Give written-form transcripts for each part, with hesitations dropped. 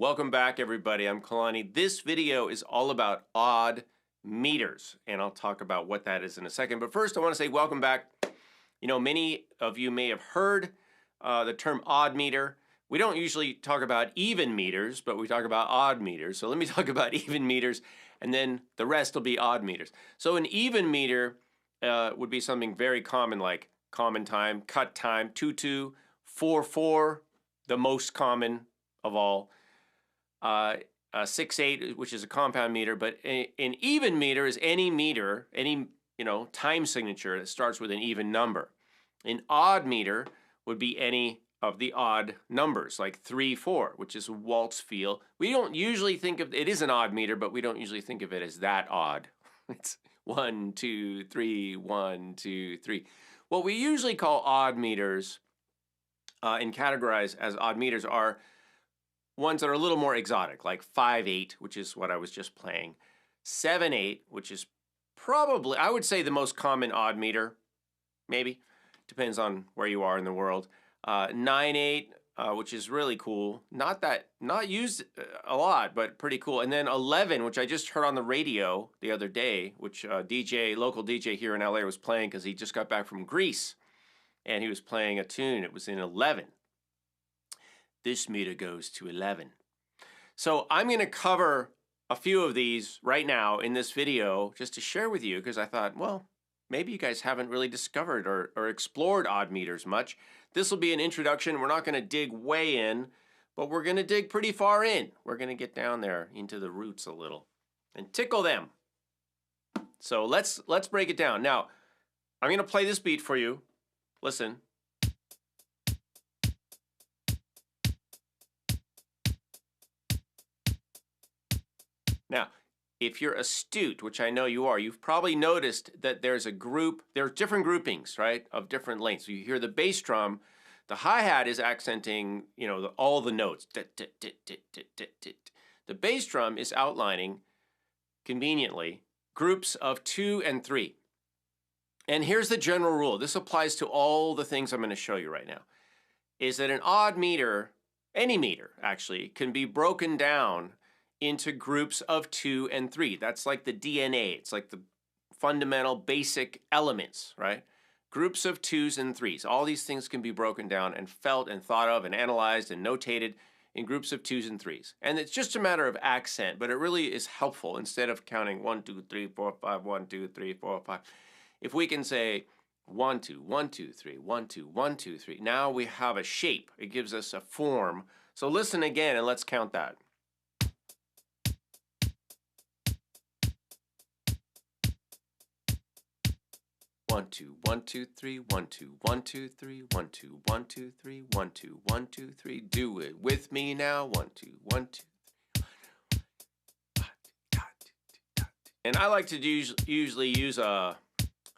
Welcome back, everybody. I'm Kalani. This video is all about odd meters, and I'll talk about what that is in a second. But first, I want to say welcome back. You know, many of you may have heard the term odd meter. We don't usually talk about even meters, but we talk about odd meters. So let me talk about even meters, and then the rest will be odd meters. So an even meter would be something very common, like common time, cut time, 2/2, 4/4, the most common of all, 6/8, which is a compound meter. But an even meter is any meter, any time signature that starts with an even number. An odd meter would be any of the odd numbers, like 3/4, which is a waltz feel. We don't usually think of it is an odd meter, but we don't usually think of it as that odd. It's 1, 2, 3, 1, 2, 3. What we usually call odd meters and categorize as odd meters are ones that are a little more exotic, like 5/8, which is what I was just playing. 7/8, which is probably, I would say, the most common odd meter, maybe. Depends on where you are in the world. 9/8, which is really cool. Not used a lot, but pretty cool. And then 11, which I just heard on the radio the other day, which local DJ here in LA was playing because he just got back from Greece. And he was playing a tune. It was in 11. This meter goes to 11. So I'm going to cover a few of these right now in this video just to share with you, because I thought, well, maybe you guys haven't really discovered or explored odd meters much. This will be an introduction. We're not going to dig way in, but we're going to dig pretty far in. We're going to get down there into the roots a little and tickle them. So let's break it down. Now, I'm going to play this beat for you. Listen. Now, if you're astute, which I know you are, you've probably noticed that there's different groupings, right, of different lengths. So you hear the bass drum, the hi-hat is accenting, all the notes. The bass drum is outlining, conveniently, groups of 2 and 3. And here's the general rule. This applies to all the things I'm going to show you right now. Is that an odd meter, any meter actually, can be broken down into groups of 2 and 3. That's like the DNA. It's like the fundamental basic elements, right? Groups of 2s and 3s. All these things can be broken down and felt and thought of and analyzed and notated in groups of 2s and 3s. And it's just a matter of accent, but it really is helpful instead of counting 1, 2, 3, 4, 5, 1, 2, 3, 4, 5. If we can say 1, 2, 1, 2, 3, 1, 2, 1, 2, 3, now we have a shape. It gives us a form. So listen again and let's count that. One, two, 1, 2, 3, 1, 2, 1, 2, 3, 1, 2, 1, 2, 3, 1, 2, 1, 2, 3. Do it with me now. 1, 2, 1, 2, 3. And I like to usually use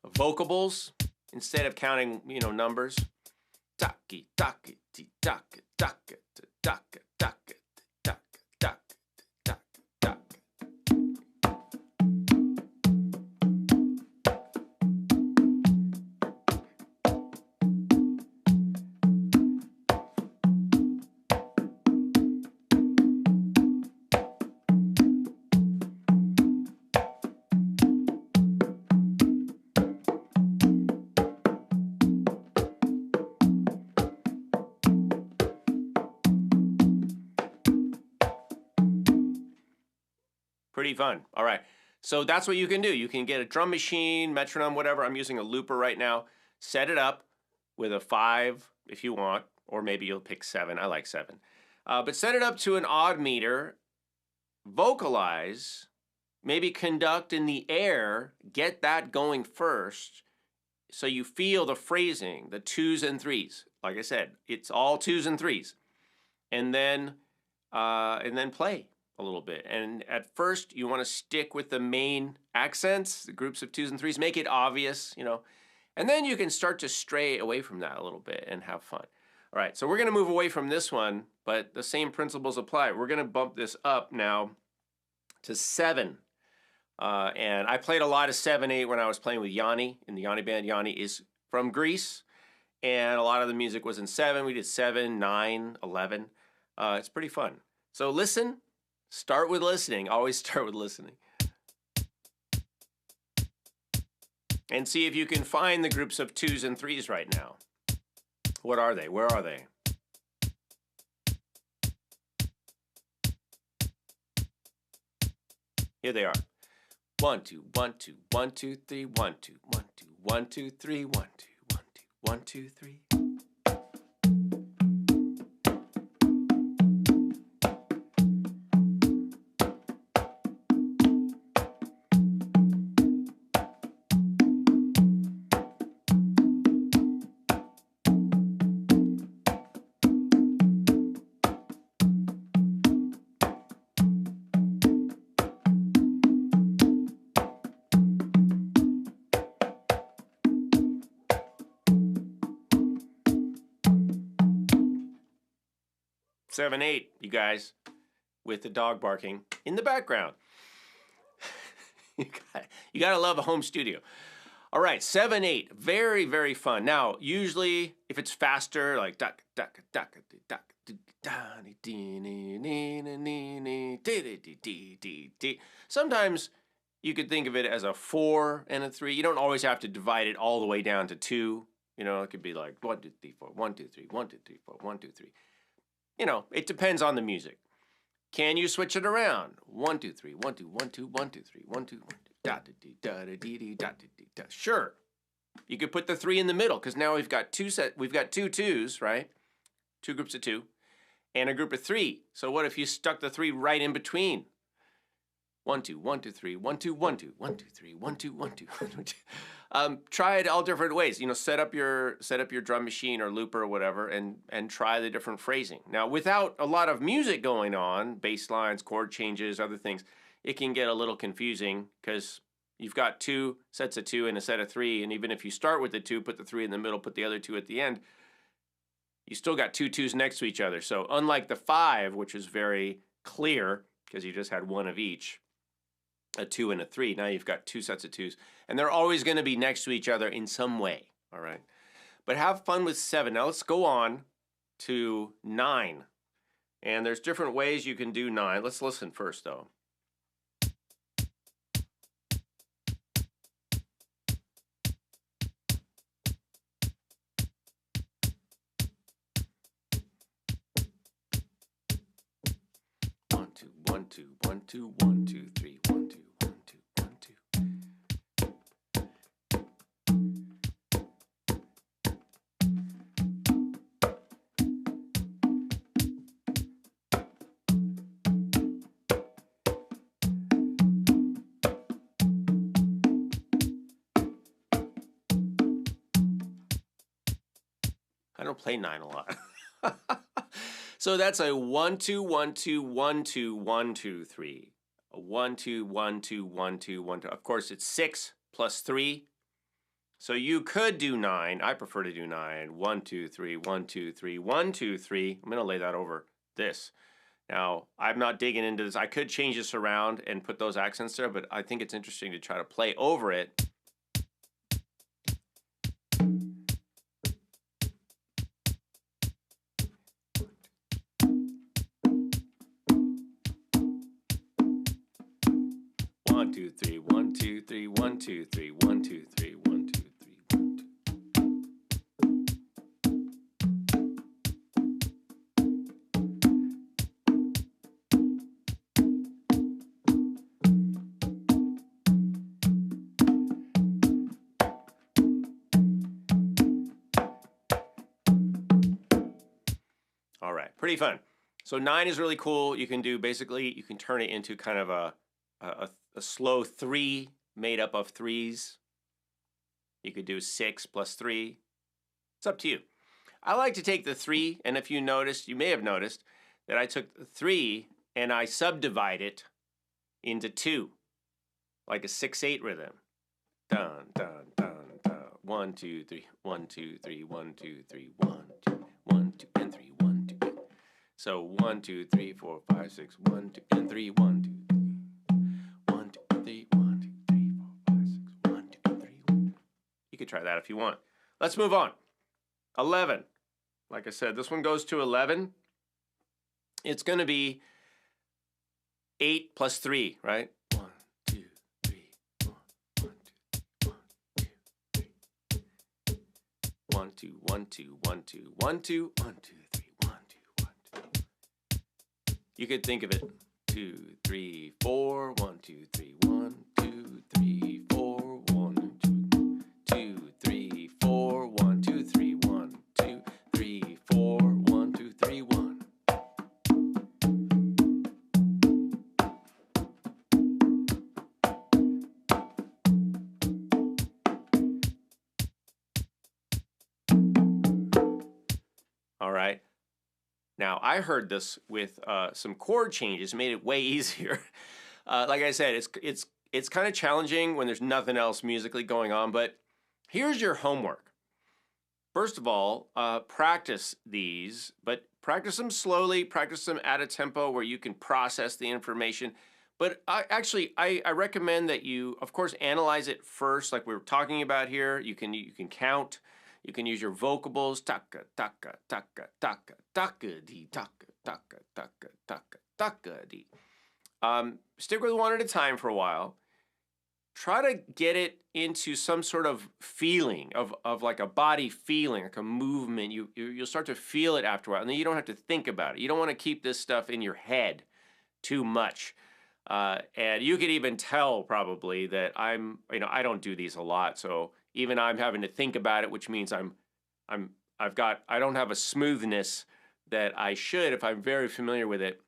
vocables instead of counting, numbers. Taki, taki, ti, taka, taka, taka, taka, taka, taka, taka, taka. Pretty fun. All right. So that's what you can do. You can get a drum machine, metronome, whatever. I'm using a looper right now. Set it up with a 5 if you want, or maybe you'll pick 7. I like 7. But set it up to an odd meter. Vocalize. Maybe conduct in the air. Get that going first so you feel the phrasing, the 2s and 3s. Like I said, it's all 2s and 3s. And then play a little bit. And at first, you want to stick with the main accents, the groups of 2s and 3s. Make it obvious, And then you can start to stray away from that a little bit and have fun. All right, so we're going to move away from this one, but the same principles apply. We're going to bump this up now to 7. And I played a lot of 7/8 when I was playing with Yanni in the Yanni band. Yanni is from Greece, and a lot of the music was in 7. We did 7, 9, 11. It's pretty fun. So listen, start with listening. Always start with listening. And see if you can find the groups of 2s and 3s right now. What are they? Where are they? Here they are. 1, 2, 1, 2, 1, 2, 3, 1, 2, 1, 2, 1, 2, 3, 1, 2, 1, 2, 1, 2, 3. Seven, 8, you guys, with the dog barking in the background. you gotta love a home studio. All right, 7, 8, very, very fun. Now, usually, if it's faster, like duck, duck, duck, duck, sometimes you could think of it as a 4 and a 3. You don't always have to divide it all the way down to 2. You know, it could be like 1, 2, 3, 4, 1, 2, 3, 1, 2, 3, 4, 1, 2, 3. You know, it depends on the music. Can you switch it around? 1, 2, 3, 1, 2, 1, 2, 1, 2, 3, 1, 2, 1, 2, da da dee da da dee dee da da dee da. Sure. You could put the 3 in the middle because now we've got two 2s, right? 2 groups of 2 and a group of 3. So what if you stuck the 3 right in between? 1, 2, 1, 2, 3, 1, 2, 1, 2, 1, 2, 3, 1, 2, 1, 2, 1, 2. Try it all different ways. You know, set up your drum machine or looper or whatever, and try the different phrasing. Now, without a lot of music going on, bass lines, chord changes, other things, it can get a little confusing because you've got 2 sets of 2 and a set of 3, and even if you start with the 2, put the 3 in the middle, put the other 2 at the end, you still got 2 2s next to each other. So unlike the 5, which is very clear because you just had 1 of each, a 2 and a 3. Now you've got 2 sets of 2s. And they're always going to be next to each other in some way. All right. But have fun with 7. Now let's go on to 9. And there's different ways you can do 9. Let's listen first, though. One, two, 1, 2, 1, 2, 1, 2, 3, 1, 2. I don't play 9 a lot. So that's a 1 2 1 2 1 2 1 2 3. A 1 2 1 2 1 2 1 2. Of course, it's 6 plus 3. So you could do 9. I prefer to do 9. 1 2 3 1 2 3 1 2 3. I'm going to lay that over this. Now, I'm not digging into this. I could change this around and put those accents there, but I think it's interesting to try to play over it. One, two, three, 1 2 3 1 2 3 1 2 3 1 2 3 1 2. All right, pretty fun. So 9 is really cool. You can do basically, you can turn it into kind of a slow 3 made up of 3s. You could do 6 plus 3. It's up to you. I like to take the 3, and if you noticed, you may have noticed that I took the 3 and I subdivide it into 2, like a 6/8 rhythm. Dun dun dun dun. 1 2 3 1 2 3 1 2 3 1 2 1 2 and 3 1 2. So 1 2 3 4 5 6 1 2 and 3 1 2 3. 1 2 3 1 2 3 4 5 6 1 2 and 3 1. You could try that if you want. Let's move on. 11. Like I said, this one goes to 11. It's going to be 8 plus 3, right? 1, 2, 3, 4, 1, 2, 3. 1, 2, 1, 2, 1, 2, 1, 2, 1, 2, 3, 1, 2, 1, 2. You could think of it 2, 3, 4, 1, 2, 3, 1, 2, 3, 4, 1, 2, 2, 3, 4, 1, 2, 3, 1, 2, 3, 4, 1, 2, 3, 1. All right. Now, I heard this with some chord changes, made it way easier. Like I said, it's kind of challenging when there's nothing else musically going on, but here's your homework. First of all, practice these, but practice them slowly, practice them at a tempo where you can process the information. But I recommend that you, of course, analyze it first, like we were talking about here. You can count. You can use your vocables, taka, taka, taka, taka, taka, dee, taka, taka, taka, taka, taka, dee. Stick with one at a time for a while. Try to get it into some sort of feeling, of like a body feeling, like a movement. You'll start to feel it after a while, and then you don't have to think about it. You don't want to keep this stuff in your head too much. And you could even tell probably that I don't do these a lot, so even I'm having to think about it, which means I don't have a smoothness that I should if I'm very familiar with it.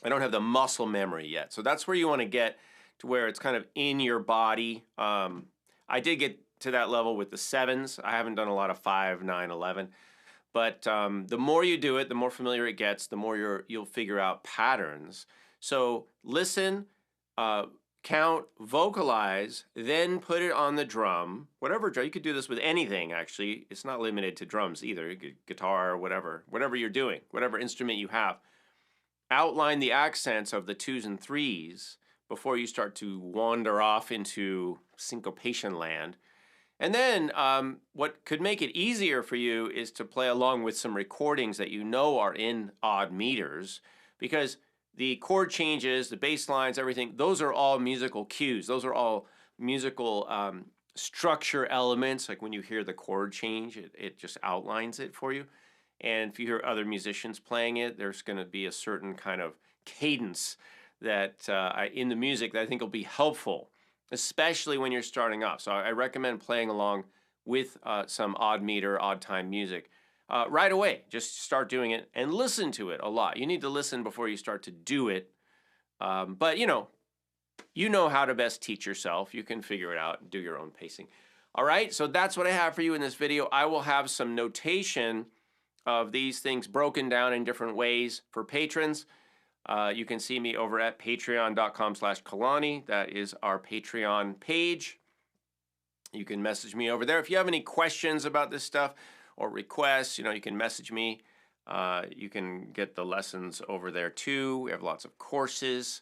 I don't have the muscle memory yet. So that's where you want to get to, where it's kind of in your body. I did get to that level with the 7s. I haven't done a lot of 5, 9, 11. But the more you do it, the more familiar it gets, the more you'll figure out patterns. So listen, count, vocalize, then put it on the drum. Whatever drum, you could do this with anything, actually. It's not limited to drums either, guitar, whatever you're doing, whatever instrument you have. Outline the accents of the 2s and 3s before you start to wander off into syncopation land. And then what could make it easier for you is to play along with some recordings that you know are in odd meters, because the chord changes, the bass lines, everything, those are all musical cues. Those are all musical structure elements. Like when you hear the chord change, it just outlines it for you. And if you hear other musicians playing it, there's going to be a certain kind of cadence that in the music that I think will be helpful, especially when you're starting off. So I recommend playing along with some odd meter, odd time music. Right away, just start doing it and listen to it a lot. You need to listen before you start to do it. But you know how to best teach yourself. You can figure it out and do your own pacing. All right, so that's what I have for you in this video. I will have some notation of these things broken down in different ways for patrons. You can see me over at patreon.com/Kalani. That is our Patreon page. You can message me over there. If you have any questions about this stuff, or requests, you can message me. You can get the lessons over there too. We have lots of courses.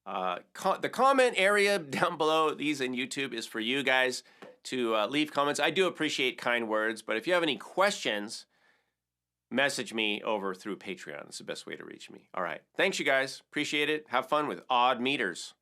The comment area down below, these in YouTube, is for you guys to leave comments. I do appreciate kind words, but if you have any questions, message me over through Patreon. It's the best way to reach me. All right. Thanks, you guys. Appreciate it. Have fun with odd meters.